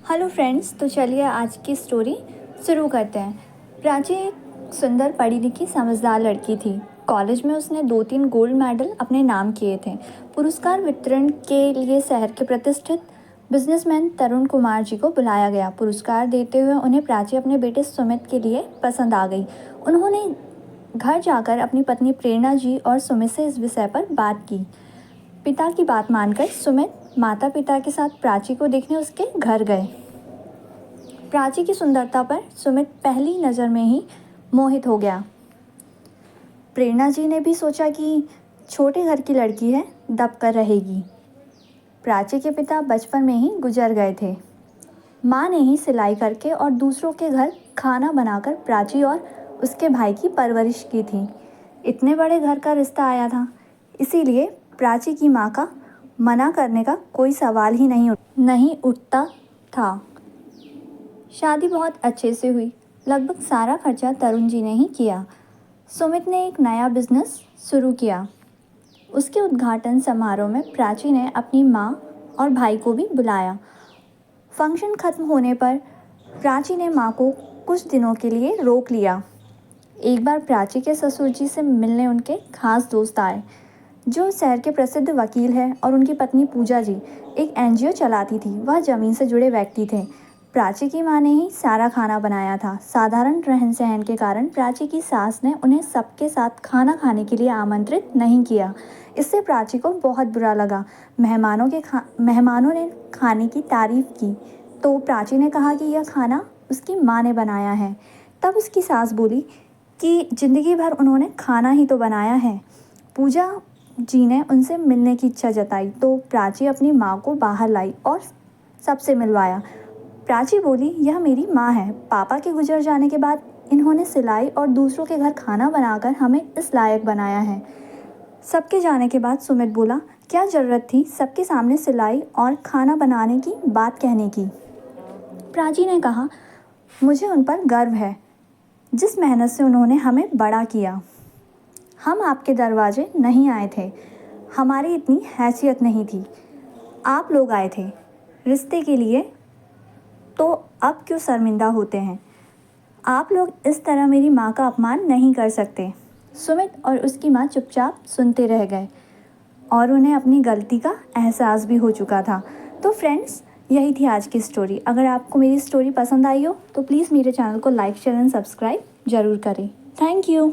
Hello friends, तो चलिए आज की स्टोरी शुरू करते हैं। प्राची एक सुंदर पढ़ी लिखी समझदार लड़की थी। कॉलेज में उसने 2-3 गोल्ड मेडल अपने नाम किए थे। पुरस्कार वितरण के लिए शहर के प्रतिष्ठित बिजनेसमैन तरुण कुमार जी को बुलाया गया। पुरस्कार देते हुए उन्हें प्राची अपने बेटे सुमित के लिए पसंद आ गई। उन्होंने घर जाकर अपनी पत्नी प्रेरणा जी और सुमित से इस विषय पर बात की। पिता की बात मानकर सुमित माता पिता के साथ प्राची को देखने उसके घर गए। प्राची की सुंदरता पर सुमित पहली नज़र में ही मोहित हो गया। प्रेरणा जी ने भी सोचा कि छोटे घर की लड़की है, दब कर रहेगी। प्राची के पिता बचपन में ही गुजर गए थे। माँ ने ही सिलाई करके और दूसरों के घर खाना बनाकर प्राची और उसके भाई की परवरिश की थी। इतने बड़े घर का रिश्ता आया था, इसीलिए प्राची की माँ का मना करने का कोई सवाल ही नहीं उठता था। शादी बहुत अच्छे से हुई। लगभग सारा खर्चा तरुण जी ने ही किया। सुमित ने एक नया बिजनेस शुरू किया। उसके उद्घाटन समारोह में प्राची ने अपनी माँ और भाई को भी बुलाया। फंक्शन खत्म होने पर प्राची ने माँ को कुछ दिनों के लिए रोक लिया। एक बार प्राची के ससुर जी से मिलने उनके खास दोस्त आए, जो शहर के प्रसिद्ध वकील हैं, और उनकी पत्नी पूजा जी एक एनजीओ चलाती थी। वह ज़मीन से जुड़े व्यक्ति थे। प्राची की माँ ने ही सारा खाना बनाया था। साधारण रहन सहन के कारण प्राची की सास ने उन्हें सबके साथ खाना खाने के लिए आमंत्रित नहीं किया। इससे प्राची को बहुत बुरा लगा। मेहमानों ने खाने की तारीफ की तो प्राची ने कहा कि यह खाना उसकी माँ ने बनाया है। तब उसकी सास बोली कि ज़िंदगी भर उन्होंने खाना ही तो बनाया है। पूजा जी ने उनसे मिलने की इच्छा जताई तो प्राची अपनी माँ को बाहर लाई और सबसे मिलवाया। प्राची बोली, यह मेरी माँ है। पापा के गुजर जाने के बाद इन्होंने सिलाई और दूसरों के घर खाना बनाकर हमें इस लायक बनाया है। सबके जाने के बाद सुमित बोला, क्या ज़रूरत थी सबके सामने सिलाई और खाना बनाने की बात कहने की। प्राची ने कहा, मुझे उन पर गर्व है, जिस मेहनत से उन्होंने हमें बड़ा किया। हम आपके दरवाजे नहीं आए थे, हमारी इतनी हैसियत नहीं थी। आप लोग आए थे रिश्ते के लिए, तो अब क्यों शर्मिंदा होते हैं। आप लोग इस तरह मेरी माँ का अपमान नहीं कर सकते। सुमित और उसकी माँ चुपचाप सुनते रह गए और उन्हें अपनी गलती का एहसास भी हो चुका था। तो फ्रेंड्स, यही थी आज की स्टोरी। अगर आपको मेरी स्टोरी पसंद आई हो तो प्लीज़ मेरे चैनल को लाइक शेयर एंड सब्सक्राइब ज़रूर करें। Thank you.